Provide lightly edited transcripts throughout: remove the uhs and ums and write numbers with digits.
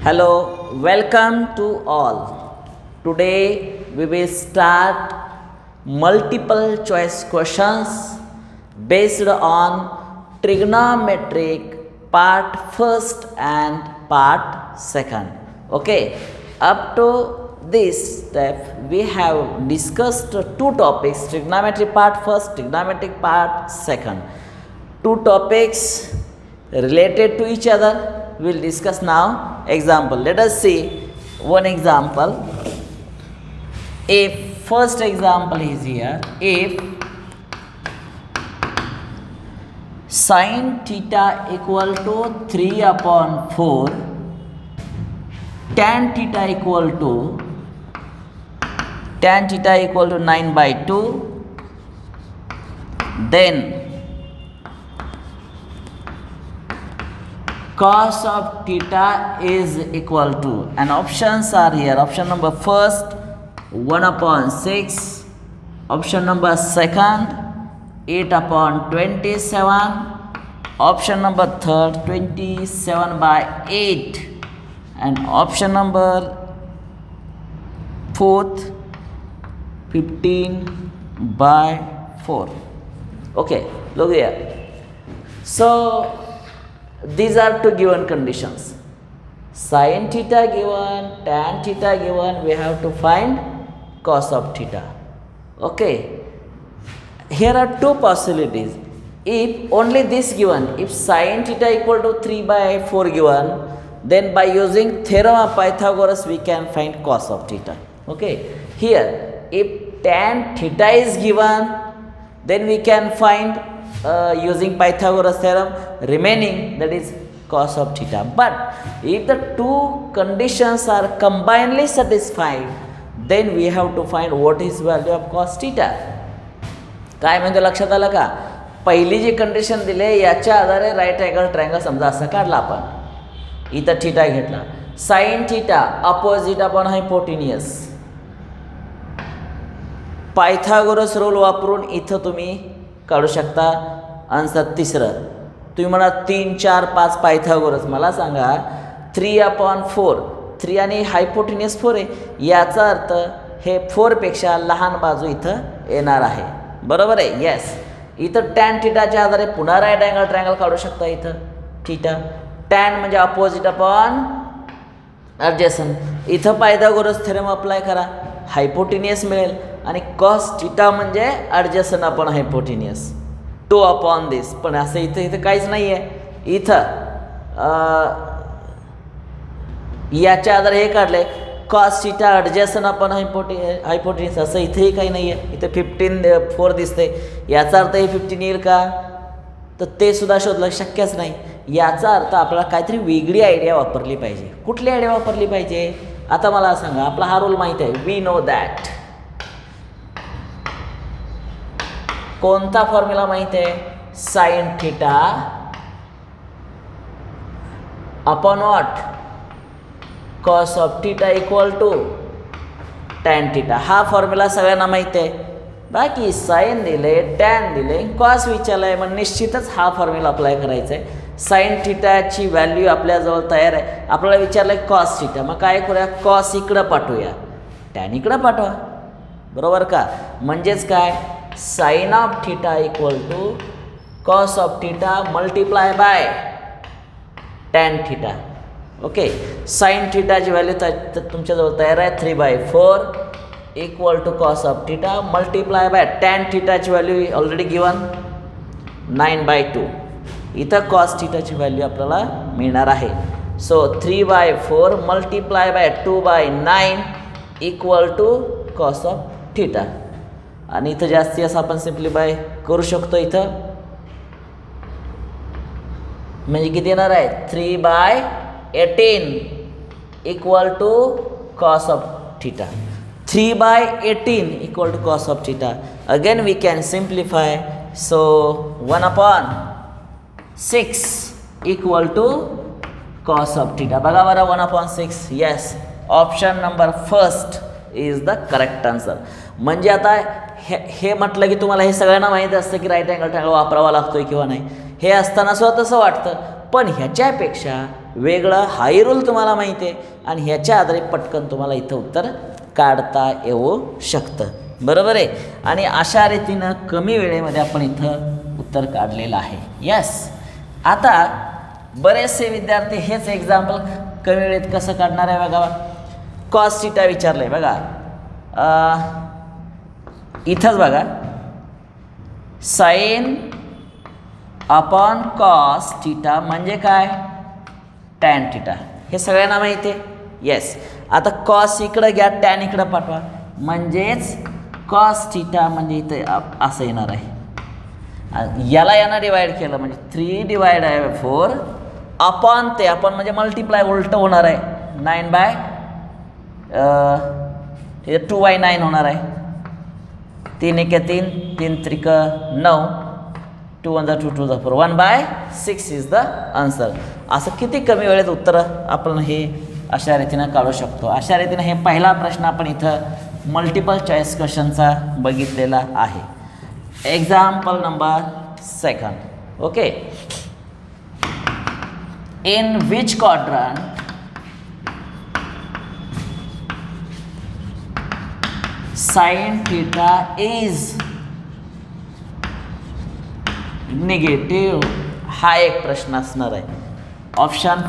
Hello, welcome to all. Today we will start multiple choice questions based on trigonometric part first and part second. Okay, up to this step we have discussed two topics: trigonometry part first, trigonometric part second. Two topics related to each other we'll discuss now. Example, let us see one example. If first example is here, if sin theta equal to 3 upon 4, tan theta equal to 9 by 2, then cos of theta is equal to, and options are here. Option number first 1 upon 6, option number second 8 upon 27, option number third 27 by 8, and option number fourth 15 by 4. Okay, look here. So these are two given conditions. Sin theta given, tan theta given, we have to find cos of theta. Okay, here are two possibilities. If only this given, if sin theta equal to 3 by 4 given, then by using theorem of Pythagoras we can find cos of theta. Okay, here if tan theta is given, then we can find using Pythagoras theorem remaining, that is cos of theta. But if the two conditions are combinedly satisfied, then we have to find what is value of cos theta. काय म्हणजे लक्षात आलं का? पहिली जी condition दिली याच्या आधारे right angle triangle समजा असं काढला आपण. इथं थीटा घेतला, sine theta opposite upon हायपोटेन्यूस. Pythagoras rule वापरून इथं तुम्ही काढू शकता. आन्सर तिसरं. तुम्ही म्हणा 3, 4, 5 पायथागोरस. मला सांगा 3 अपॉन 4, 3 आणि हायपोटेन्यूस 4 आहे, याचा अर्थ हे 4 पेक्षा लहान बाजू इथं येणार आहे. बरोबर आहे? येस. इथं टॅन थीटाच्या आधारे पुन्हा राईट अँगल ट्रायंगल काढू शकता. इथं थीटा टॅन म्हणजे अपोजिट अपॉन ॲडजसंट. इथं पायथागोरस थेरम अप्लाय करा, हायपोटेन्यूस मिळेल, आणि कॉस थीटा म्हणजे ॲडजसंट अपॉन हायपोटेन्यूस 2 अपॉन दिस. पण असं इथं काहीच नाही आहे. इथं याच्या आधारे हे काढले कॉस थीटा ॲडजसंट अपॉन हायपोटेन्यूस, असं इथेही काही नाही आहे. इथं 15 दिसते, याचा अर्थ हे 15 येईल का? तर ते सुद्धा शोधलं शक्यच नाही. याचा अर्थ आपल्याला काहीतरी वेगळी आयडिया वापरली पाहिजे. कुठली आयडिया वापरली पाहिजे? आता मला सांगा, आपला हा रूल माहीत आहे, वी नो दॅट. कोणता फॉर्म्युला माहित आहे? Sine theta upon what? Cos of theta equal to tan theta. हा फॉर्म्युला सगळ्यांना माहिती आहे. बाकी साइन दिले, टॅन दिले, कॉस विचारलं आहे, मग निश्चितच हा फॉर्म्युला अप्लाय करायचा आहे. साइन थीटाची व्हॅल्यू आपल्याजवळ तयार आहे. आपल्याला विचारलं आहे कॉस थीटा, मग काय करूया? कॉस इकडं पाठवूया, टॅन इकडं पाठवा. बरोबर का? म्हणजेच काय? Sine of theta equal to cos of theta multiply by tan theta. Okay, sine थीटाची व्हॅल्यू तुमच्याजवळ तयार आहे, 3/4 equal to cos of theta multiply by tan थीटाची व्हॅल्यू ऑलरेडी गिवन 9/2. इथं कॉस थीटाची व्हॅल्यू आपल्याला मिळणार आहे. So 3/4 multiply by 2/9 equal to cos of theta. आणि इथं जास्ती असं आपण सिम्प्लिफाय करू शकतो. इथं म्हणजे किती येणार आहे? 3/18 equal to cos of theta. 3/18 equal to cos of theta. Again we can simplify. So 1/6 equal to cos of theta. बघा बरं, 1/6. Yes, option number first is the correct answer. म्हणजे आता हे म्हटलं की तुम्हाला हे सगळ्यांना माहीत असतं की राईट अँगल ट्रायंगल वापरावा लागतोय किंवा नाही. हे असताना सुद्धा तसं वाटतं, पण ह्याच्यापेक्षा वेगळं हाही रूल तुम्हाला माहिती आहे आणि ह्याच्या आधारे पटकन तुम्हाला इथं उत्तर काढता येऊ शकतं. बरोबर आहे. आणि अशा रीतीनं कमी वेळेमध्ये आपण इथं उत्तर काढलेलं आहे. यस. आता बरेचसे विद्यार्थी हेच एक्झाम्पल कमी वेळेत कसं काढणार आहे बघा. कॉस थिटा विचारलं आहे बघा. इथंच बघा साइन अपॉन कॉस थिटा म्हणजे काय, टॅन थिटा. हे सगळ्यांना माहिती आहे. येस. आता कॉस इकडं घ्या, टॅन इकडं पाठवा, म्हणजेच कॉस थिटा म्हणजे इथे असं येणार आहे. याला यानं डिवाइड केलं म्हणजे 3/4 अपॉन ते अपॉन म्हणजे मल्टिप्लाय उलटं होणार आहे. 2/9 होणार आहे. 3 1 3 3 3 9 2 1 2 2 4 1/6 इज द आन्सर. असं किती कमी वेळेत उत्तर आपण हे अशा रीतीनं काढू शकतो. अशा रीतीनं हे पहिला प्रश्न आपण इथं मल्टिपल चॉईस क्वेश्चनचा बघितलेला आहे. Example number 2. Okay. In which quadrant sine theta is negative. हा एक प्रश्न असणार आहे. Option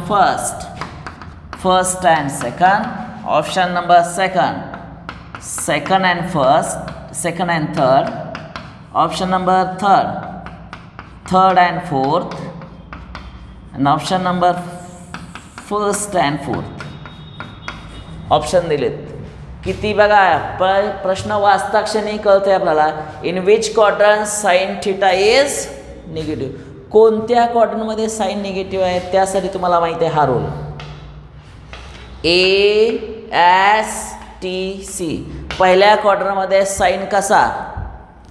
first and second, option number second and first, second and third, option number third and fourth, आणि option number first and fourth. Option दिलेत किती बघा. प्रश्न वाचता क्षणी कळतंय आपल्याला. In which quadrant sine theta is negative. कोणत्या क्वाड्रंटमध्ये साइन निगेटिव्ह आहे त्यासाठी तुम्हाला माहिती आहे हा रूल. ASTC. पहिल्या क्वाड्रंटमध्ये साइन कसा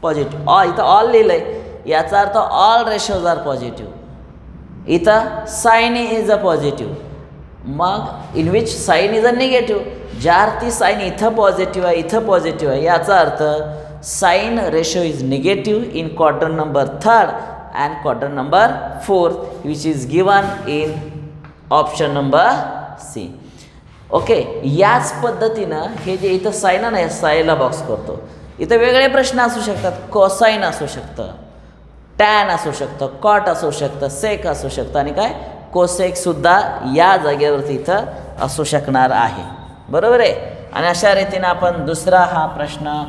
पॉझिटिव्ह. इथं ऑल लिहिलं आहे, याचा अर्थ ऑल रेशोज आर पॉझिटिव्ह. इथं साइन इज अ पॉझिटिव्ह. मग in which sine is a negative. ज्या अर्थी साइन इथं पॉझिटिव्ह आहे, इथं पॉझिटिव्ह आहे, याचा अर्थ sine ratio is negative in quadrant number 3rd and quadrant number 4th which is given in option number C. Okay. याच पद्धतीनं हे जे इथं साइन आहे, साईनला बॉक्स करतो. इथं वेगळे प्रश्न असू शकतात. कोसाइन असू शकतं, टॅन असू शकतं, कॉट असू शकतं, सेक असू शकतं आणि काय कोसेकसुद्धा या जागेवरती इथं असू शकणार आहे. बरोबर आहे. आणि अशा रीतीनं आपण दुसरा हा प्रश्न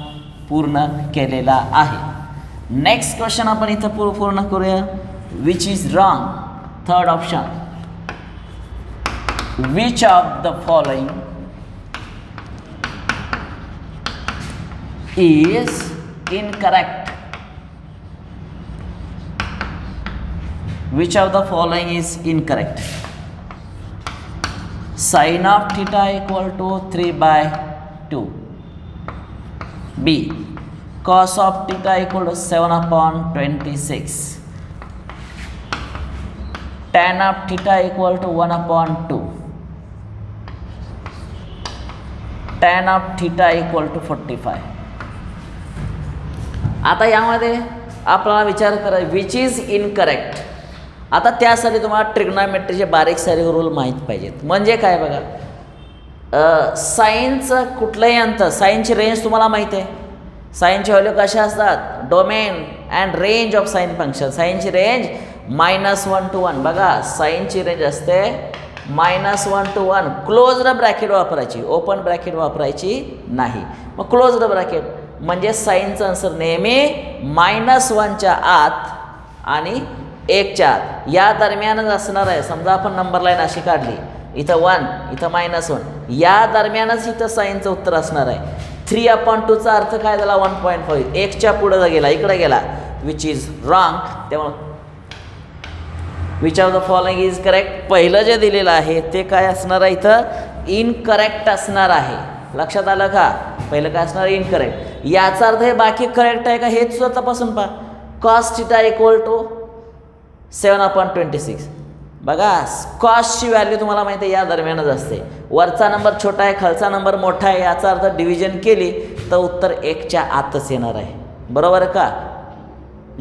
पूर्ण केलेला आहे. नेक्स्ट क्वेश्चन आपण इथं पूर्ण करूया. Which is wrong. Third option. Which of the following is incorrect. Which of the following is incorrect? Sin of theta equal to 3/2. B. Cos of theta equal to 7/26. Tan of theta equal to 1/2. Tan of theta equal to 45. आता यामध्ये आपल्याला विचार करा which is incorrect. आता त्यासाठी तुम्हाला ट्रिग्नॉमेट्रीचे बारीक सारीक रूल माहीत पाहिजेत. म्हणजे काय बघा. साईनचं कुठलंही अंतर, साईनची रेंज तुम्हाला माहीत आहे. साईनची व्हॅल्यू कशा असतात. Domain and range of sine function. साईनची रेंज -1 to 1. बघा साईनची रेंज असते -1 to 1. क्लोज्ड ब्रॅकेट वापरायची, ओपन ब्रॅकेट वापरायची नाही. मग क्लोज्ड ब्रॅकेट म्हणजे साईनचं आन्सर नेहमी -1च्या आत आणि 1च्या आत या दरम्यानच असणार आहे. समजा आपण नंबर लाईन अशी काढली, इथं 1, इथं -1, या दरम्यानच इथं साईनचं उत्तर असणार आहे. 3/2चा अर्थ काय झाला 1.5. 1च्या पुढं गेला, इकडे गेला, विच इज रॉंग. त्यामुळे which of the following is correct. पहिलं जे दिलेलं आहे ते काय असणार आहे इथं इनकरेक्ट असणार आहे. लक्षात आलं का. पहिलं काय असणार इनकरेक्ट. याचा अर्थ हे बाकी करेक्ट आहे का हे सुद्धा तपासून पहा. Cos theta equal to 7/26. बघा कॉसची व्हॅल्यू तुम्हाला माहिती आहे या दरम्यानच असते. वरचा नंबर छोटा आहे, खालचा नंबर मोठा आहे. याचा अर्थ डिव्हिजन केली तर उत्तर 1च्या आतच येणार आहे. बरोबर आहे का.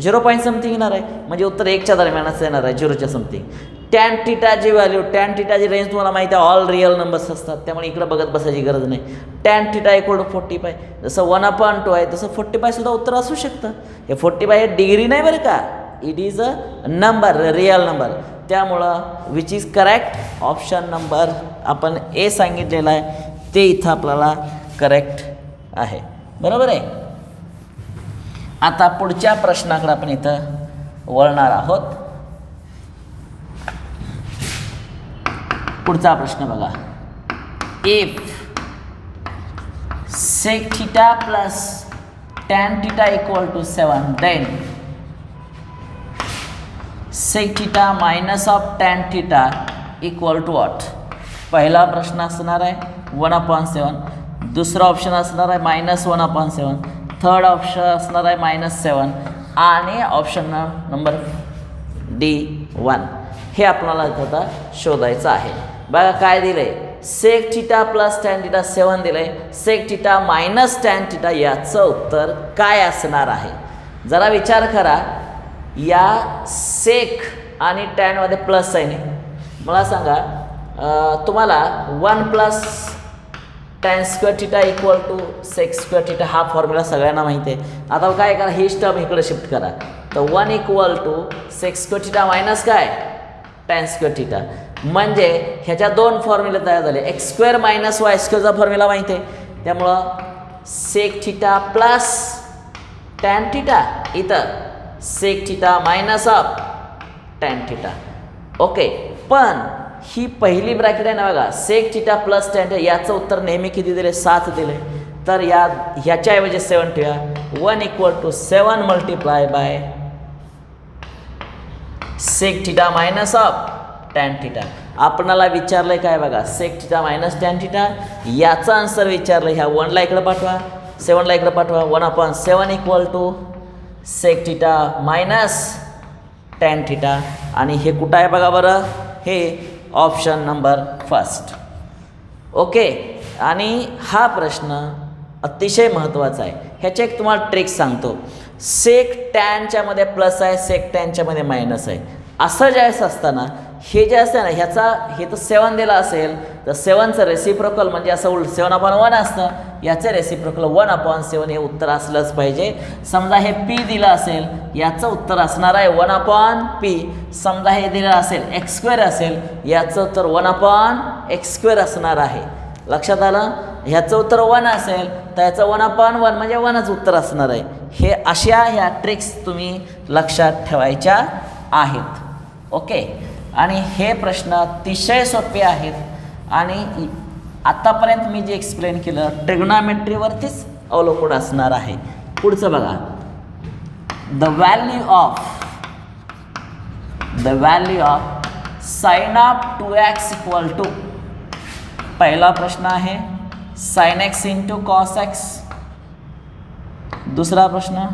0 पॉईंट समथिंग येणार आहे म्हणजे उत्तर 1च्या दरम्यानच येणार आहे, 0च्या समथिंग. टॅन थिटाची व्हॅल्यू, टॅन थिटाची रेंज तुम्हाला माहिती आहे ऑल रिअल नंबर्स असतात, त्यामुळे इकडं बघत बसायची गरज नाही. टॅन थिटा इक्वल टू 45, जसं 1/2 आहे तसं 45 सुद्धा उत्तर असू शकतं. हे 45 हे डिग्री नाही बरं का, it is a number, real number. त्यामुळं which is correct option number आपण ए सांगितलेलं आहे ते इथं आपल्याला करेक्ट आहे. बरोबर आहे. आता पुढच्या प्रश्नाकडे आपण इथं वळणार आहोत. पुढचा प्रश्न बघा. If sec theta plus tan theta equal to 7 then sec theta minus of tan theta equal to what. पहिला प्रश्न असणार आहे 1/7, दुसरा ऑप्शन असणार आहे -1/7, थर्ड ऑप्शन असणार आहे -7 आणि ऑप्शन नंबर D1 हे आपल्याला आता शोधायचं आहे. बघा काय दिलं आहे, sec theta plus tan theta 7 दिलं आहे, sec theta minus tan theta याचं उत्तर काय असणार आहे. जरा विचार करा, या सेक आणि टॅनमध्ये प्लस साईन आहे. मला सांगा तुम्हाला 1 + tan square theta equal to sec square theta हा फॉर्म्युला सगळ्यांना माहिती आहे. आता काय करा, ही टर्म इकडे शिफ्ट करा, तर 1 = सेक स्क्वेअर थिटा मायनस काय टॅन स्क्वेअर थिटा. म्हणजे ह्याच्या दोन फॉर्म्युले तयार झाले. x² - y² फॉर्म्युला माहिती आहे, त्यामुळं sec theta plus tan theta, इथं sec theta minus of tan theta. Okay, पण ही पहिली ब्रॅकेट आहे ना बघा, sec theta plus tan theta याचं उत्तर नेहमी किती दिले, 7 दिले. तर ह्याच्याऐवजी 7 ठेवा. 1 = 7 × sec theta minus of tan theta. आपणाला विचारलंय काय बघा, sec theta minus tan theta याचा आन्सर विचारलं. ह्या 1ला इकडे पाठवा, 7ला इकडे पाठवा. 1/7 = sec theta minus tan theta आणि हे कुठं आहे बघा बरं, हे ऑप्शन नंबर फर्स्ट. ओके, आणि हा प्रश्न अतिशय महत्त्वाचा आहे. ह्याचे एक तुम्हाला ट्रिक सांगतो. सेक टॅनच्यामध्ये प्लस आहे, सेक टॅनच्यामध्ये मायनस आहे, असं ज्यावेळेस असताना हे जे असतं ना, हे तर 7 दिलं असेल तर 7चं रेसिप्रोकल म्हणजे असं 7/1 असतं, याचं रेसिप्रोकल 1/7 हे उत्तर असलंच पाहिजे. समजा हे P दिलं असेल, याचं उत्तर असणार आहे 1/P. समजा हे दिलं असेल x² असेल, याचं उत्तर 1/x² असणार आहे. लक्षात आलं. ह्याचं उत्तर 1 असेल तर याचं 1/1 म्हणजे 1च उत्तर असणार आहे. हे अशा ह्या ट्रिक्स तुम्ही लक्षात ठेवायच्या आहेत. ओके, आणि हे प्रश्न अतिशय सोपे आहेत आणि आत्तापर्यंत मी जे एक्सप्लेन केलं ट्रिग्नॉमेट्रीवरतीच अवलंबून असणार आहे. पुढचं बघा, the value of sign of 2x = पहिला प्रश्न आहे sin x × cos x. दुसरा प्रश्न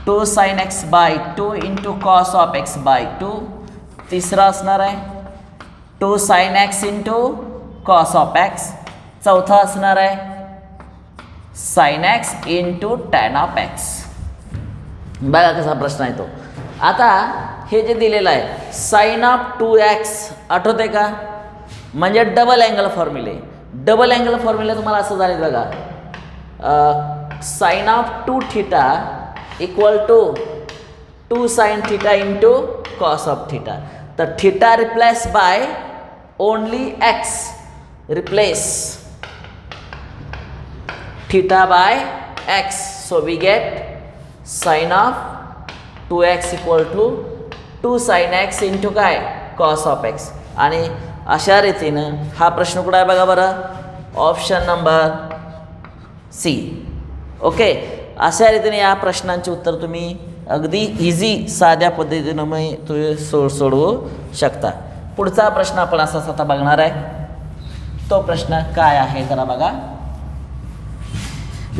2 sin x/2 × cos of x/2. तिसरा असणार आहे 2 sin x × cos of x. चौथा असणार आहे sin x × tan of x. बघा कसा प्रश्न आहे तो. आता हे जे दिलेलं आहे साइन ऑफ 2x आठवते का, म्हणजे डबल अँगल फॉर्म्युले. डबल अँगल फॉर्म्युले तुम्हाला असं झाले बघा, sine of 2 theta = 2 sin theta × cos of theta. तर theta replace by only x, replace theta by x. So we get sine of 2x = 2 sin x × काय cos ऑफ x. आणि अशा रीतीनं हा प्रश्न कुठं आहे बघा बरं, ऑप्शन नंबर C. ओके, अशा रीतीने या प्रश्नांचे उत्तर तुम्ही अगदी इझी साध्या पद्धतीनं मी तुम्ही सोडवू शकता. पुढचा प्रश्न आपण असाच आता बघणार आहे. तो प्रश्न काय आहे जरा बघा.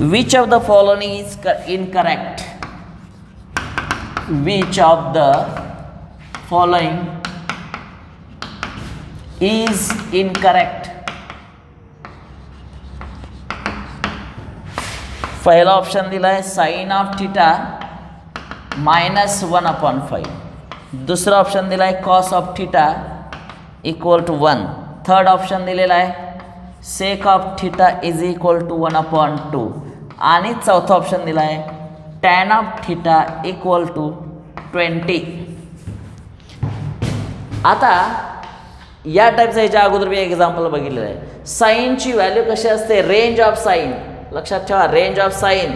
Which of the following is incorrect. Which of the following is incorrect. पहिला ऑप्शन दिला आहे साइन ऑफ थिटा -1/5. दुसरा ऑप्शन दिला आहे cos of theta equal to 1. Third option दिलेला आहे sec of theta is equal to 1/2. आणि चौथा ऑप्शन दिला आहे tan of theta equal to 20. आता या टाईपचं ह्याच्या अगोदर मी एक्झाम्पल बघितलेलं आहे. साईनची व्हॅल्यू कशी असते, रेंज ऑफ साईन लक्षात ठेवा, range of sine,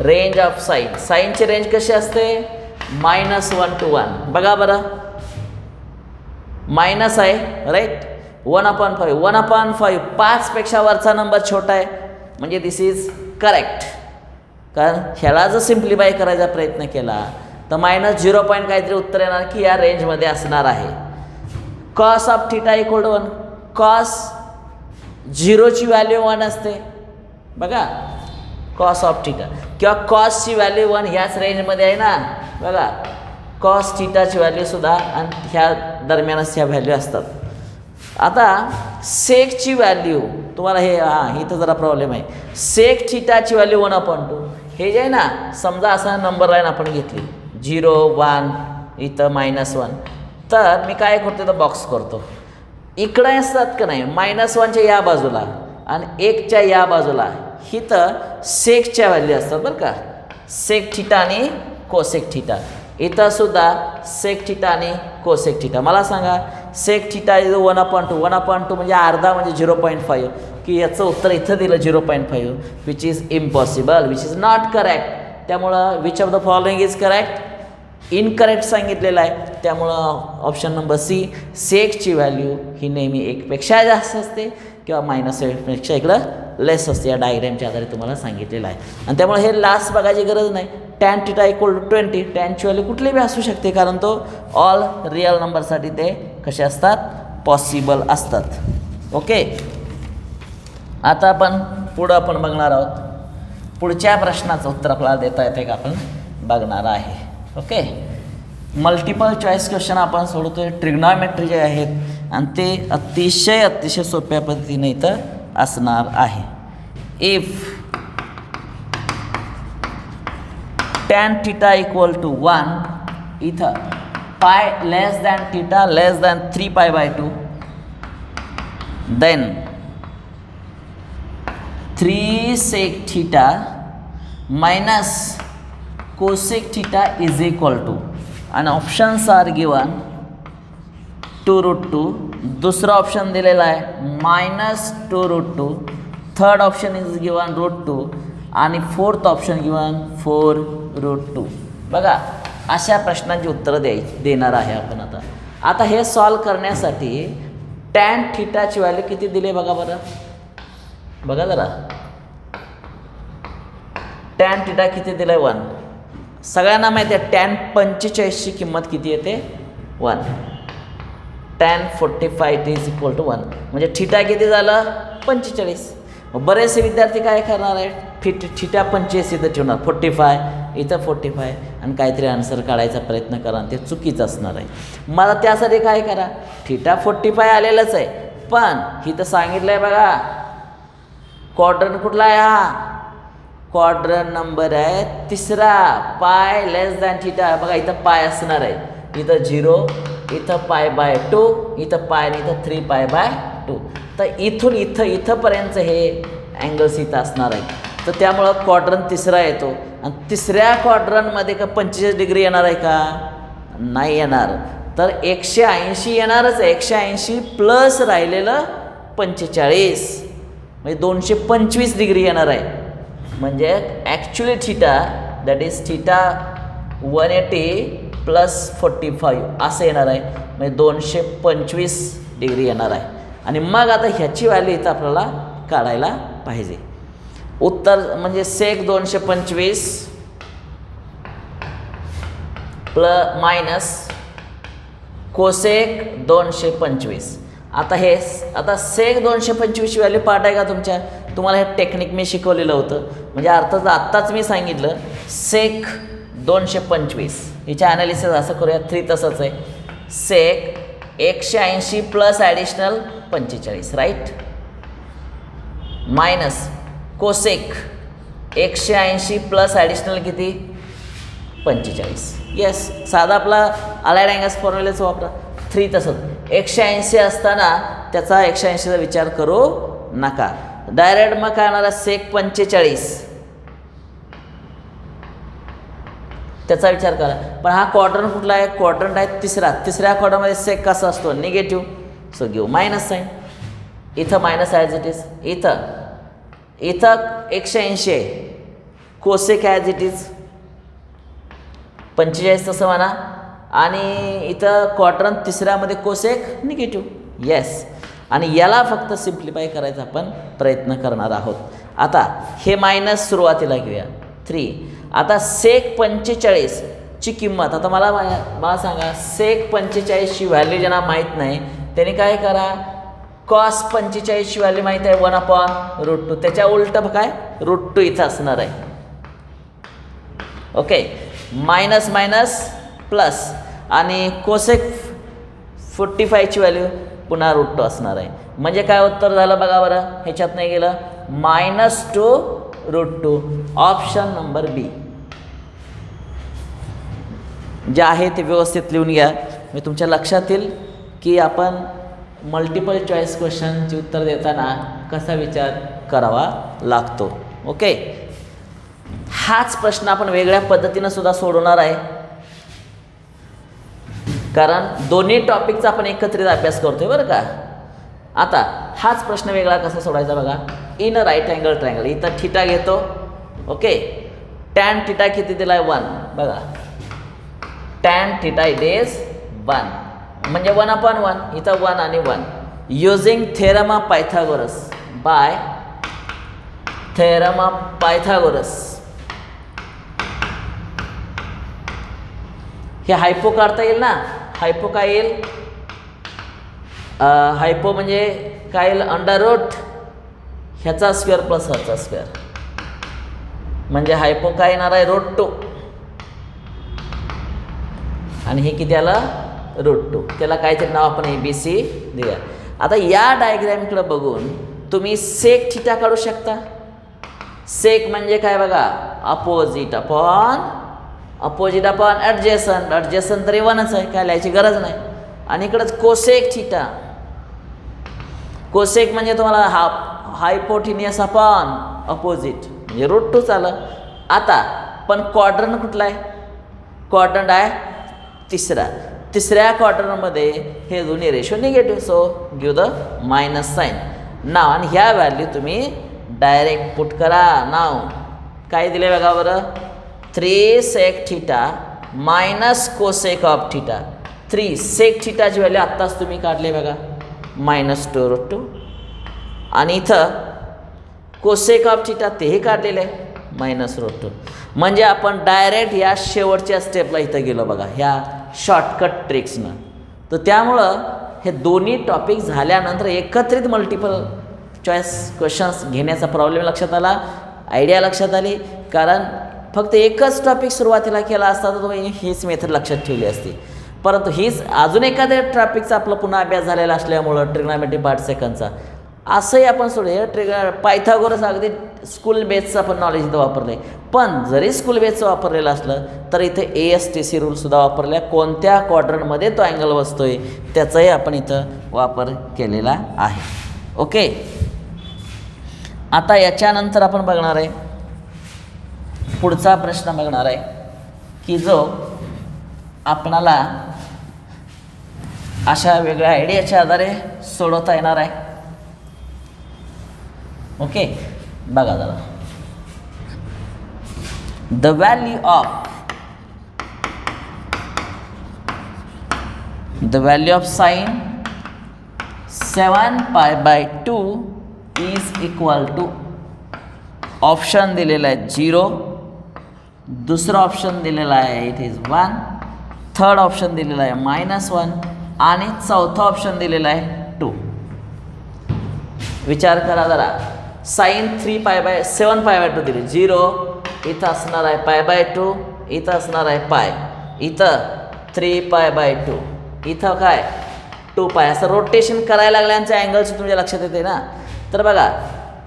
range of sine, साईनची रेंज कशी असते -1 to 1. बघा बरं मायनस आहे राईट, 1/5, 1/5 5पेक्षा वरचा नंबर छोटा आहे म्हणजे दिस इज करेक्ट. कारण ह्याला जर सिम्प्लिफाय करायचा प्रयत्न केला तर -0 पॉईंट काहीतरी उत्तर येणार की या रेंजमध्ये असणार आहे. Cos of theta equal to 1, cos 0ची व्हॅल्यू 1 असते बघा, कॉस ऑफ थिटा किंवा कॉसची व्हॅल्यू 1 ह्याच रेंजमध्ये आहे ना बघा, कॉस थिटाची व्हॅल्यूसुद्धा आणि ह्या दरम्यानच ह्या व्हॅल्यू असतात. आता सेकची व्हॅल्यू तुम्हाला हे इथं जरा प्रॉब्लेम आहे. सेक थिटाची व्हॅल्यू 1/2. हे जे आहे ना समजा असा नंबर लाईन आपण घेतली 0 1 इथं -1, तर मी काय करतो तर बॉक्स करतो. इकडे असतात का नाही -1च्या या बाजूला आणि 1च्या या बाजूला इथं सेकच्या व्हॅल्यू असतात बरं का, सेक थिटा आणि कोसेक थिटा. इथं सुद्धा सेक थिटा आणि कोसेक थिटा. मला सांगा सेक थिटा इज 1/2, 1/2 म्हणजे अर्धा म्हणजे 0.5, की याचं उत्तर इथं दिलं 0.5 which is impossible, which is not correct. त्यामुळं which of the following is correct, incorrect सांगितलेलं आहे. त्यामुळं ऑप्शन नंबर सी, सेकची व्हॅल्यू ही नेहमी 1पेक्षा जास्त असते किंवा -1पेक्षा इकडं लेस असते. या डायग्रॅमच्या आधारे तुम्हाला सांगितलेलं आहे. आणि त्यामुळे हे लास्ट बघायची गरज नाही. टॅन थिटा इक्वल टू 20, टॅनची व्हॅल्यू कुठली बी असू शकते कारण तो ऑल रिअल नंबरसाठी ते कसे असतात पॉसिबल असतात. ओके, आता आपण आपण बघणार आहोत. पुढच्या प्रश्नाचं उत्तर आपल्याला देता येते का आपण बघणार आहे. ओके, मल्टिपल चॉईस क्वेश्चन आपण सोडवतोय, ट्रिग्नॉमेट्री जे आहेत आणि ते अतिशय सोप्या पद्धतीने इथं असणार आहे. If tan theta equal to 1, इथं pi less than theta less than 3π/2, then 3 sec theta minus cosec theta is equal to, आणि ऑप्शन्स आर गिवन 2√2. दुसरा ऑप्शन दिलेला आहे -2√2. थर्ड ऑप्शन इज गिवन √2 आणि फोर्थ ऑप्शन गिवन 4√2. बघा अशा प्रश्नांची उत्तरं देणार आहे आपण. आता हे सॉल्व करण्यासाठी टॅन थिटाची व्हॅल्यू किती दिली बघा बरं, बघा जरा. टॅन थिटा किती दिलं आहे 1. सगळ्यांना माहिती आहे टॅन 45ची किंमत किती येते 1. टॅन 45 इज इक्वल टू 1 म्हणजे थिटा किती झालं 45. बरेचसे विद्यार्थी काय करणार आहे थिटा 45 इथं ठेवणार, 45 इथं 45 आणि काहीतरी आन्सर काढायचा प्रयत्न करा आणि ते चुकीचं असणार आहे. मला त्यासाठी काय करा, थिटा 45 आलेलंच आहे पण इथं सांगितलं आहे बघा क्वाड्रंट कुठला आहे, हा क्वाड्रंट नंबर आहे 3रा, पाय लेस दॅन थिटा. बघा इथं पाय असणार आहे, इथं 0, इथं π/2, इथं पाय आणि इथं 3π/2. तर इथून इथंपर्यंत हे अँगल्स इथं असणार आहे. तर त्यामुळं क्वाड्रंट 3रा येतो आणि 3ऱ्या क्वाड्रंटमध्ये का 45 डिग्री येणार आहे का, नाही येणार. तर 180 येणारच आहे, 180 प्लस राहिलेलं 45 म्हणजे 225 डिग्री येणार आहे. म्हणजे actually theta that is theta 180 plus 45 असं येणार आहे म्हणजे 225 डिग्री येणार आहे. आणि मग आता ह्याची व्हॅल्यू इथं आपल्याला काढायला पाहिजे. उत्तर म्हणजे सेक 225 मायनस कोसेक 225. आता सेक 225ची व्हॅल्यू पाठ आहे का तुमच्या, तुम्हाला हे टेक्निक मी शिकवलेलं होतं. म्हणजे अर्थात आत्ताच मी सांगितलं सेक 225 हिच्या ॲनालिसिस असं करूया. 3 तसंच आहे, sec 180 plus additional 45 right, minus cosec 180 plus additional किती 45. येस, साधा आपला अलाइड अँगल्स फॉर्म्युलाच वापरा. 3 तसंच 180 असताना त्याचा 180चा विचार करू नका. डायरेक्ट मग काय होणार आहे, सेक 45 त्याचा विचार करा. पण हा क्वाड्रंट कुठला आहे, क्वाड्रंट आहे तिसऱ्या क्वाड्रंटमध्ये सेक कसा असतो, negative. So give minus sine. इथं मायनस ॲज इट इज, इथं 180 आहे, कोसेक ॲज इट इज 45 तसं म्हणा. आणि इथं क्वाड्रंट तिसऱ्यामध्ये कोसेक निगेटिव्ह. येस, आणि याला फक्त सिम्प्लिफाय करायचा आपण प्रयत्न करणार आहोत. आता हे मायनस सुरुवातीला घेऊया 3. आता सेक 45 ची किंमत, आता मला सांगा, सेक 45 ची व्हॅल्यू ज्यांना माहीत नाही त्यांनी काय करा, कॉस 45 ची व्हॅल्यू माहीत आहे 1/√2, त्याच्या उलटं काय √2 इथं असणार आहे. ओके, मायनस मायनस प्लस, आणि कोसेक 45 ची व्हॅल्यू पुन्हा √2 असणार आहे. म्हणजे काय उत्तर झालं बघा बरं, ह्याच्यात नाही गेलं, -2√2. ऑप्शन नंबर बी जे आहे ते व्यवस्थित लिहून घ्या. मी तुमच्या लक्षात येईल की आपण मल्टिपल चॉईस क्वेश्चनची उत्तर देताना कसा विचार करावा लागतो. ओके, हाच प्रश्न आपण वेगळ्या पद्धतीनं सुद्धा सोडवणार आहे, कारण दोन्ही टॉपिकचा आपण एकत्रित अभ्यास करतोय बरं का. आता हाच प्रश्न वेगळा कसा सोडायचा बघा. इन राईट अँगल ट्रायंगल, इथं थिटा घेतो. ओके, टॅन थिटा किती दिला आहे 1 बघा, टॅन थिटा इट इज 1 म्हणजे 1/1, इथं 1 आणि 1. Using theorem of Pythagoras, by theorem of Pythagoras. हे हायपो काढता येईल ना, हायपो काय येईल, हायपो म्हणजे काय येईल, √, ह्याचा स्क्वेअर प्लस ह्याचा स्क्वेअर, म्हणजे हायपो काय येणार आहे √2, आणि हे किती आलं √2. त्याला काहीतरी नाव आपण ABC देऊया. आता या डायग्रॅमकडे बघून तुम्ही सेक थिटा काढू शकता. सेक म्हणजे काय बघा, अपोजिट अपॉन ॲडजेसंट. ॲडजेसंट तरी 1च आहे, काय लिहायची गरज नाही. आणि इकडंच कोसेक थिटा, कोसेक म्हणजे तुम्हाला हायपोटिनियस अपॉन अपोजिट म्हणजे √2 आलं. आता पण क्वाड्रंट कुठला आहे, क्वाड्रंट आहे तिसऱ्या क्वाड्रंटमध्ये हे दोन्ही ratio negative. So give the minus sign नाव, आणि ह्या व्हॅल्यू तुम्ही डायरेक्ट पुट करा. नाव काय दिले बघा बरं, 3 sec theta minus cosec of theta. 3 sec थिटाची व्हॅल्यू आत्ताच तुम्ही काढले बघा, -2√2, आणि इथं कोसेक ऑफ थिटा तेही काढलेलं आहे -√2. म्हणजे आपण डायरेक्ट या शेवटच्या स्टेपला इथं गेलो बघा, ह्या शॉर्टकट ट्रिक्सनं. तर त्यामुळं हे दोन्ही टॉपिक झाल्यानंतर एकत्रित मल्टिपल चॉईस क्वेश्चन्स घेण्याचा प्रॉब्लेम लक्षात आला, आयडिया लक्षात आली. कारण फक्त एकच टॉपिक सुरुवातीला केला असता तर तुम्ही हीच मेथड लक्षात ठेवली असती. परंतु हीच अजून एखाद्या टॉपिकचा आपला पुन्हा अभ्यास झालेला असल्यामुळं ट्रिग्नॉमेट्री पार्ट सेकंडचा असंही आपण सोडूया. पायथागोरस अगदी स्कूल बेसचं आपण नॉलेज इथं वापरलं आहे. पण जरी स्कूल बेसचं वापरलेलं असलं तर इथं ASTC रूलसुद्धा वापरला, कोणत्या क्वाड्रंटमध्ये तो अँगल बसतोय त्याचाही आपण इथं वापर केलेला आहे. ओके, आता याच्यानंतर आपण बघणार आहे पुढचा प्रश्न बघणार आहे की जो आपणाला अशा वेगळ्या आयडियाच्या आधारे सोडवता येणार आहे. ओके, बघा जरा. The value of sine 7π/2 is equal to, option दिलेला आहे 0, दुसरा ऑप्शन दिलेला आहे इट इज 1, थर्ड ऑप्शन दिलेला आहे -1, आणि चौथा ऑप्शन दिलेला आहे 2. विचार करा जरा. साइन 7π/2 दिली, 0 इथं असणार आहे π/2, इथं असणार आहे पाय, इथं 3π/2, इथं काय 2π. असं रोटेशन करायला लागल्यानंतर अँगलचं तुमच्या लक्षात येते ना. तर बघा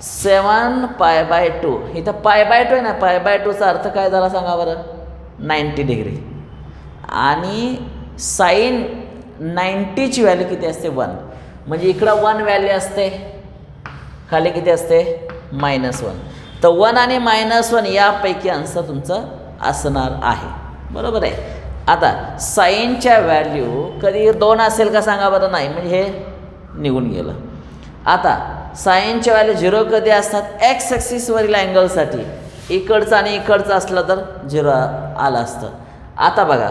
7π/2, इथं π/2 आहे ना, π/2चा अर्थ काय झाला सांगा बरं, 90 डिग्री आणि साईन 90ची व्हॅल्यू किती असते 1. म्हणजे इकडं 1 व्हॅल्यू असते, खाली किती असते -1. तर 1 आणि -1 यापैकी आन्सर तुमचं असणार आहे. बरोबर आहे. आता साईनच्या व्हॅल्यू कधी 2 असेल का सांगा बरं. नाही, म्हणजे हे निघून गेलं. आता साईनच्या व्हॅल्यू 0 कधी असतात एक्स ॲक्सिसवरील अँगलसाठी. इकडचं आणि इकडचं असलं तर 0 आलं असतं. आता बघा,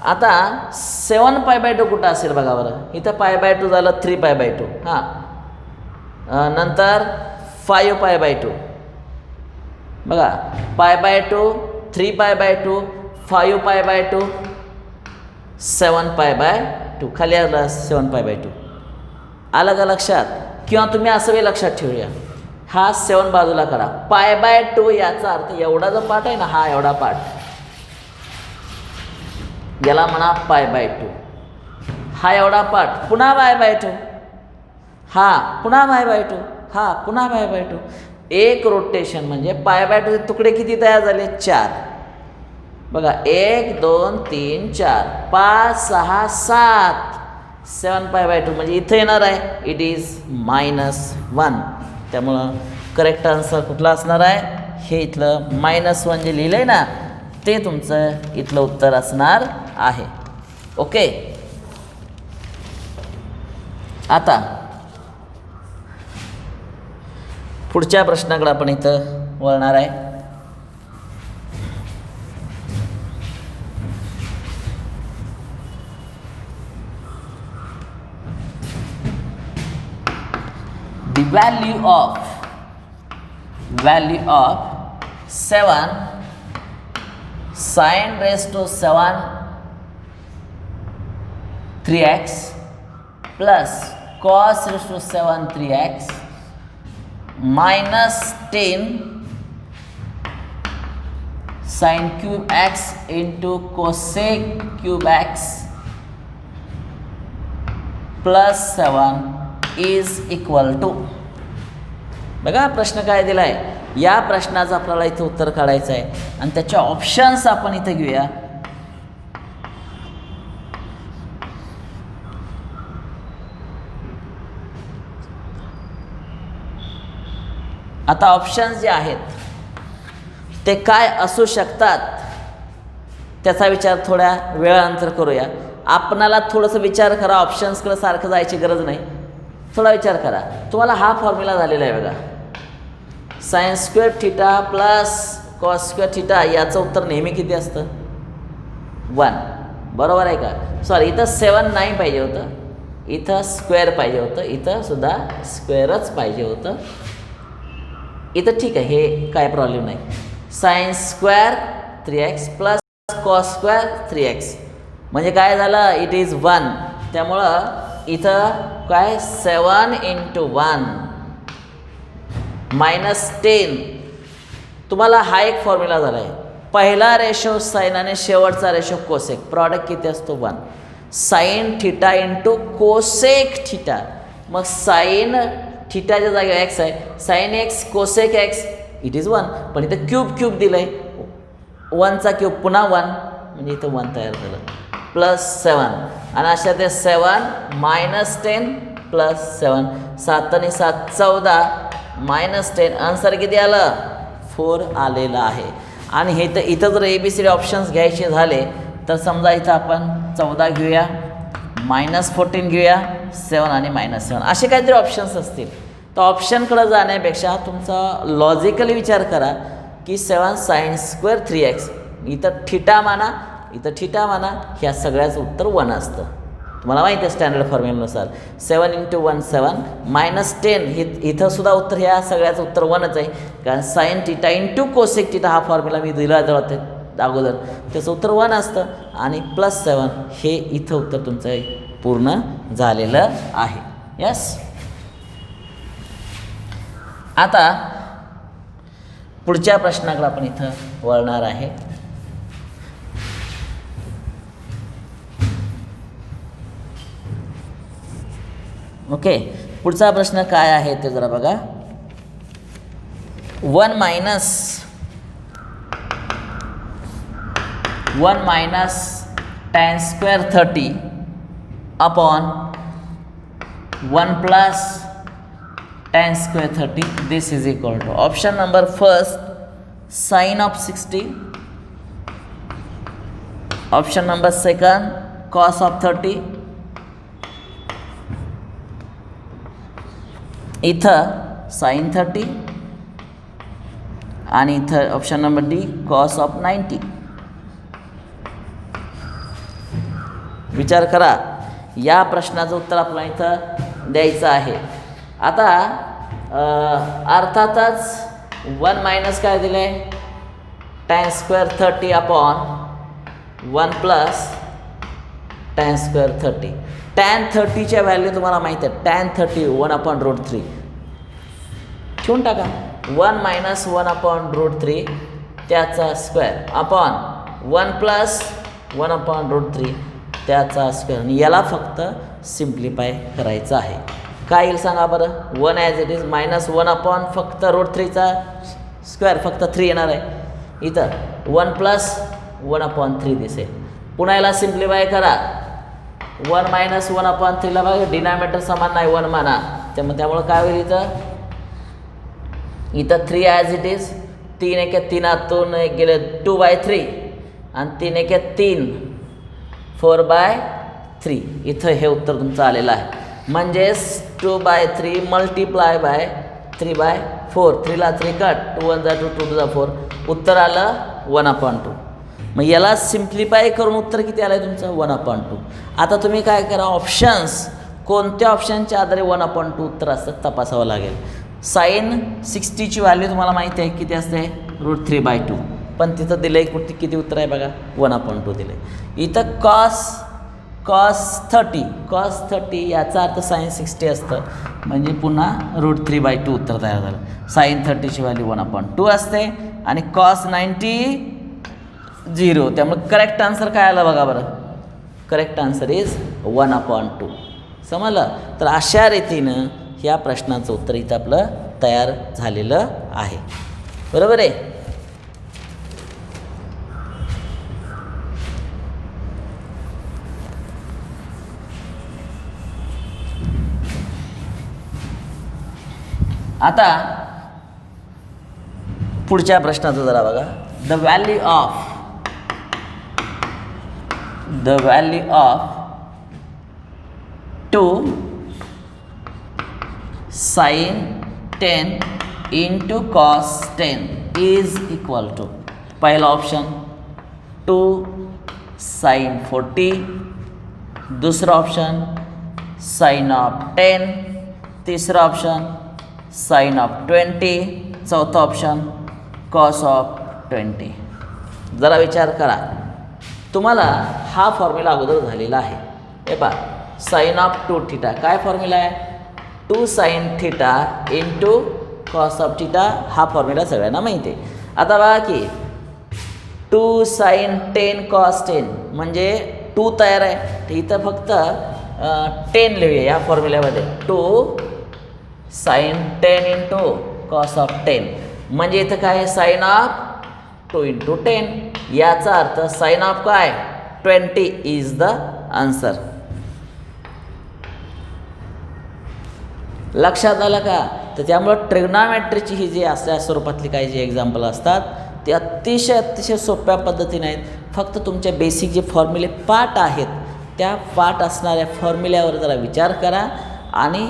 आता 7π/2 कुठं असेल बघा बरं. इथं π/2 झालं 3π/2. हां, नंतर 5π/2 बघा, π/2 3π/2 5π/2 7π/2 खाली आलं 7π/2. आलं का लक्षात? किंवा तुम्ही असं लक्षात ठेवूया, हा 7 बाजूला करा. π/2 याचा अर्थ एवढा जो पार्ट आहे ना, हा एवढा पार्ट, याला म्हणा π/2. हा एवढा पार्ट पुन्हा π/2, हा पुन्हा π/2, हा पुन्हा π/2. एक रोटेशन म्हणजे π/2 तुकडे किती तयार झाले 4. बघा 1 2 3 4 5 6 7 7π/2 म्हणजे इथं येणार आहे इट इज -1. त्यामुळं करेक्ट आन्सर कुठला असणार आहे? हे इथलं -1 जे लिहिलं आहे ना, ते तुमचं इथलं उत्तर असणार आहे. ओके. आता पुढच्या प्रश्नाकडे आपण इथं वळणार आहे. The value of 7 sin raised to 7 3x plus cos raised to 7 3x minus 10 sin cube x into cosec cube x plus 7 is equal to. बघा प्रश्न काय दिला आहे. या प्रश्नाचं आपल्याला इथं उत्तर काढायचं आहे आणि त्याच्या ऑप्शन्स आपण इथं घेऊया. आता ऑप्शन्स जे आहेत ते काय असू शकतात त्याचा विचार थोड्या वेळानंतर करूया. आपणाला थोडंसं विचार करा, ऑप्शन्सकडे सारखं जायची गरज नाही. थोडा विचार करा. तुम्हाला हा फॉर्म्युला झालेला आहे बघा, sin² θ प्लस cos² θ. याचं उत्तर नेहमी किती असतं 1. बरोबर आहे का? सॉरी, इथं 7 नाही पाहिजे होतं, इथं स्क्वेअर पाहिजे होतं, इथं सुद्धा स्क्वेअरच पाहिजे होतं. इथं ठीक आहे, हे काय प्रॉब्लेम नाही. sin² 3x plus cos² 3x म्हणजे काय झालं इट इज 1. त्यामुळं इथं काय 7 × 1 -10. तुम्हाला हा एक फॉर्म्युला झाला आहे. पहिला रेशो साईन आणि शेवटचा रेशो कोसेक. प्रॉडक्ट किती असतो 1. Sine theta into cosec theta. मग साईन थिटाच्या जागेवर एक्स आहे, sine x cosec x it is 1. पण इथं क्यूब दिलं आहे, 1चा क्यूब पुन्हा 1 म्हणजे इथं 1 तयार झालं प्लस 7. आणि अशा ते 7 -10 प्लस 7 7 आणि 7 14 -10. आन्सर किती आलं 4 आलेलं आहे. आणि हे तर इथं जर ABCD ऑप्शन्स घ्यायचे झाले तर समजा इथं आपण 14 घेऊया, -14 घेऊया, 7 आणि -7 असे काहीतरी ऑप्शन्स असतील. तर ऑप्शनकडे जाण्यापेक्षा तुमचा लॉजिकली विचार करा की 7 sin² 3x इथं थिटा माना, इथं थिटा माना, ह्या सगळ्याचं उत्तर 1 असतं. तुम्हाला माहिती आहे स्टँडर्ड फॉर्म्युलानुसार 7 × 1 7 -10 इथं सुद्धा उत्तर ह्या सगळ्याचं उत्तर 1च आहे. कारण sine theta into cosec theta हा फॉर्म्युला मी दिला होता अगोदर, त्याचं उत्तर 1 असतं. आणि +7 हे इथं उत्तर तुमचं पूर्ण झालेलं आहे. यस. आता पुढच्या प्रश्नाकडे आपण इथं वळणार आहे. ओके. पुढचा प्रश्न काय आहे ते जरा बघा. 1 - 1 minus tan square 30 upon 1 plus tan square 30. This is equal to option number first sin of 60, option number second cos of 30, इथं sin 30 आणि इथं option number D cos of 90. विचार करा, या प्रश्नाचं उत्तर आपल्याला इथं द्यायचं आहे. आता अर्थातच 1 मायनस काय दिलं आहे, tan square 30 upon 1 plus tan square 30. tan 30च्या व्हॅल्यू तुम्हाला माहिती आहे, tan 30 1/√3 ठेवून टाका. 1 मायनस 1/√3 त्याचा स्क्वेअर अपॉन 1 प्लस 1/√3 त्याचा स्क्वेअर. आणि याला फक्त सिम्प्लिफाय करायचं आहे. काय येईल सांगा बरं. 1 as it is minus 1 upon फक्त √3चा स्क्वेअर फक्त 3 येणार आहे. इथं 1 प्लस 1/3 दिसेल. पुन्हा याला सिम्प्लिफाय करा. 1 मायनस 1/3ला बघा डिनॉमिनेटर समान नाही 1 माना, त्यामुळे काय होईल इथं 3 ॲज इट इज. 3 एके 3 एक गेले 2/3 आणि 3 एके 3 4/3. इथं हे उत्तर तुमचं आलेलं आहे. म्हणजेच 2/3 मल्टिप्लाय बाय 3/4. 3ला 3 कट, 2 1 2 2 4. उत्तर आलं 1/2. मग याला सिम्प्लिफाय करून उत्तर किती आलं आहे तुमचं 1/2. आता तुम्ही काय करा, ऑप्शन्स कोणत्या ऑप्शनच्या आधारे 1/2 उत्तर असतं तपासावं लागेल. साइन 60ची व्हॅल्यू तुम्हाला माहिती आहे किती असते √3/2, पण तिथं दिलं आहे कुठे किती उत्तर आहे बघा 1/2 दिलं आहे. इथं cos 30 याचा अर्थ sin 60 असतं, म्हणजे पुन्हा √3/2 उत्तर तयार झालं. sin 30ची व्हॅल्यू 1/2 असते आणि cos 90 0. त्यामुळे करेक्ट आन्सर काय आलं बघा बरं. Correct answer is 1/2. समजलं. तर अशा रीतीनं ह्या प्रश्नाचं उत्तर इथं आपलं तयार झालेलं आहे. बरोबर आहे. आता पुढच्या प्रश्नाचं जरा बघा. The value of 2 sin 10 into cos 10 is equal to. पहिला ऑप्शन 2 sin 40, दुसरा ऑप्शन sin of 10, तिसरा ऑप्शन sin of 20, चौथा ऑप्शन cos of 20. जरा विचार करा. तुम्हाला हा फॉर्म्युला अगोदर झालेला आहे. हे पहा, sin of 2θ काय फॉर्म्युला आहे, 2 sin θ इंटू cos of θ. हा फॉर्म्युला सगळ्यांना माहिती आहे. आता बघा की 2 sin 10 cos 10 म्हणजे 2 तयार आहे, तर इथं फक्त 10 लिहूया या फॉर्म्युल्यामध्ये. 2 sin 10 इंटू cos of 10 म्हणजे इथं काय आहे sin of 2 इंटू 10. याचा अर्थ sin of काय 20 इज द आन्सर. लक्षात आलं का. तर त्यामुळं ट्रिग्नॉमेट्रीची ही जी असल्या स्वरूपातली काही जी एक्झाम्पल असतात ते अतिशय सोप्या पद्धतीने आहेत. फक्त तुमच्या बेसिक जे फॉर्म्युले पाठ आहेत त्या पाठ असणाऱ्या फॉर्म्युल्यावर जरा विचार करा आणि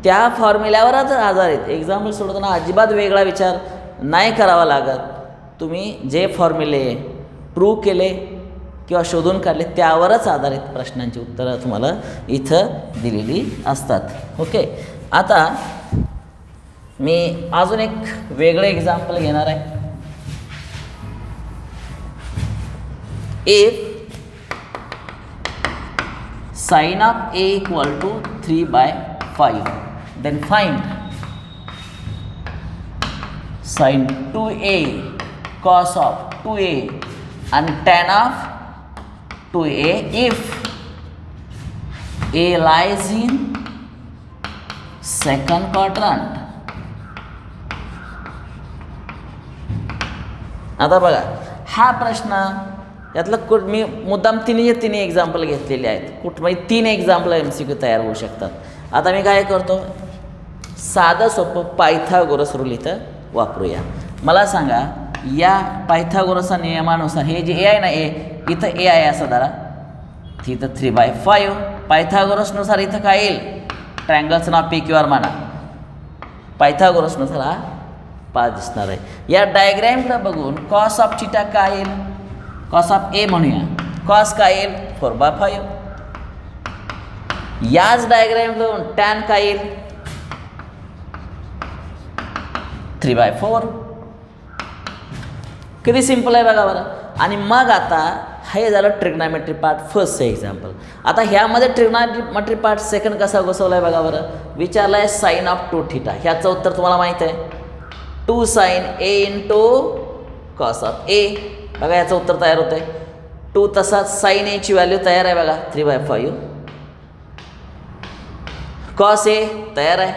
त्या फॉर्म्युल्यावरच आधारित एक्झाम्पल सोडताना अजिबात वेगळा विचार नाही करावा लागत. तुम्ही जे फॉर्म्युले प्रूव्ह केले किंवा शोधून काढले त्यावरच आधारित प्रश्नांची उत्तरं तुम्हाला इथं दिलेली असतात. ओके. आता मी अजून एक वेगळं एक्झाम्पल घेणार आहे. If sin of a equal to 3/5 then find sin 2a cos of 2a and tan of 2a if a lies in second quadrant. आता बघा हा प्रश्न यातलं मी मुद्दाम तिन्ही एक्झाम्पल घेतलेले आहेत. म्हणजे 3 एक्झाम्पल MCQ तयार होऊ शकतात. आता मी काय करतो, साधं सोपं पायथागोरस रूल इथं वापरूया. मला सांगा, या पायथागोरसच्या नियमानुसार हे जे ए आहे ना, इथं ए आहे असं धरा, इथं 3/5. पायथागोरसनुसार इथं काय येईल, ट्रँगलचं नाव PQR माना. पायथागोरसनुसार हा 5 दिसणार आहे. या डायग्रॅमकडे बघून कॉस ऑफ थिटा काय येईल, कॉस ऑफ ए म्हणूया, कॉस काय येईल 4/5. याच डायग्रॅमकडून टॅन काय येईल 3/4. किती सिंपल आहे बघा बरं. आणि मग आता हे झालं ट्रिग्नॉमेट्री पार्ट फर्स्टचं एक्झाम्पल. आता ह्यामध्ये ट्रिग्नॉमेट्री पार्ट सेकंड कसा बसवला आहे बघा बरं. विचारला आहे साइन ऑफ 2 थीटा. ह्याचं उत्तर तुम्हाला माहीत आहे, 2 sin A into cos of A. बघा याचं उत्तर तयार होतं आहे. 2 तसाच साइन एची व्हॅल्यू तयार आहे बघा 3/5. कॉस ए तयार आहे,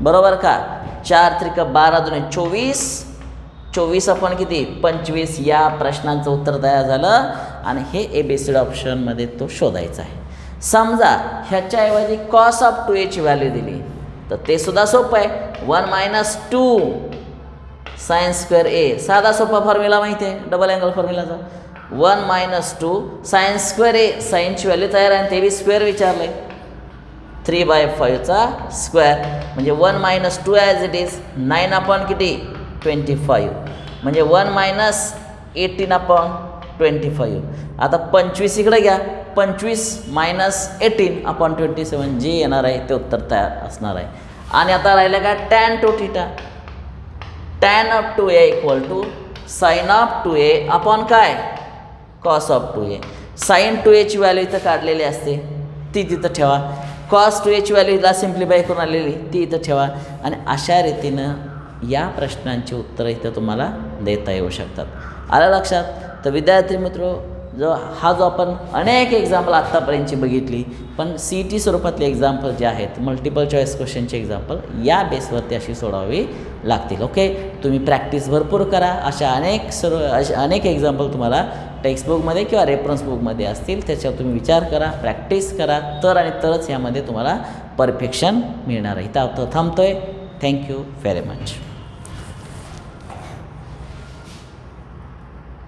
बरोबर का. 4 त्रिक 12 2 24. 24 आपण किती 25. या प्रश्नांचं उत्तर तयार झालं आणि हे ABCD ऑप्शनमध्ये तो शोधायचा आहे. समजा ह्याच्याऐवजी कॉस ऑफ 2A ची व्हॅल्यू दिली तर ते सुद्धा सोपं आहे. 1 - 2 sin² A. साधा सोपा फॉर्म्युला माहिती आहे डबल अँगल फॉर्म्युलाचा. 1 - 2 sin² A. साईनची व्हॅल्यू तयार आहे, ते बी स्क्वेअर विचारलं आहे. 3/5चा स्क्वेअर म्हणजे 1 - 2 ॲज इट इज. 9 अपॉन किती 25 म्हणजे 1 - 18/25. आता 25 इकडे घ्या, 25 - 18/27 जे येणार आहे ते उत्तर तयार असणार आहे. आणि आता राहिलं का tan 2 theta. tan of 2A equal to sine of 2A upon काय cos of 2A. Sine 2A ची व्हॅल्यू इथं काढलेली असते, ती तिथं ठेवा. कॉस 2A ची व्हॅल्यू इथं सिम्प्लिफाय करून आलेली ती इथं ठेवा. आणि अशा रीतीनं या प्रश्नांची उत्तरं इथं तुम्हाला देता येऊ शकतात. आलं लक्षात. तर विद्यार्थी मित्र, जो आपण अनेक एक्झाम्पल आत्तापर्यंतची बघितली, पण CET स्वरूपातले एक्झाम्पल जे आहेत मल्टिपल चॉईस क्वेश्चनचे एक्झाम्पल या बेसवरती अशी सोडावी लागतील. ओके, तुम्ही प्रॅक्टिस भरपूर करा. अशा अनेक एक्झाम्पल तुम्हाला टेक्स्टबुकमध्ये किंवा रेफरन्स बुकमध्ये असतील, त्याच्यावर तुम्ही विचार करा, प्रॅक्टिस करा, तर आणि तरच यामध्ये तुम्हाला परफेक्शन मिळणार आहे. इथं थांबतोय. Thank you very much.